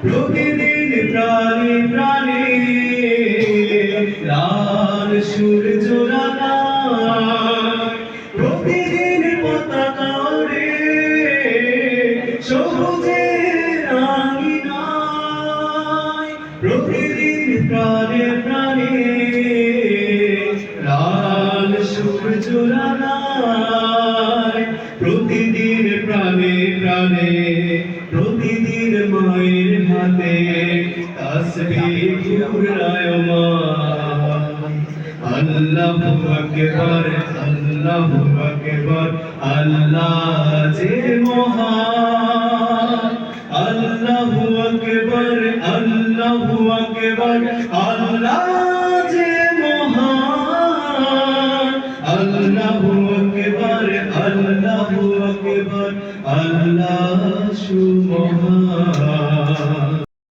প্রতিদিন প্রাণে প্রাণে লাল সূর্য রাঙায়, প্রতিদিন পতাকা ওড়ে সবুজের আঙিনায়, প্রতিদিন প্রাণে প্রাণে লাল সূর্য রাঙায়, প্রতিদিন প্রাণে প্রাণে প্রতিদিন মায়ের হাতে তাসবিহ ঘুরায়মান। আল্লাহু আকবার, আল্লাহু আকবার, আল্লাহ যে মহান। আল্লাহু আকবার, আল্লাহু আকবার, আল্লাহ যে মহান। আল্লাহু আকবার, আল্লাহু আকবার, আল্লাহ সুমহান।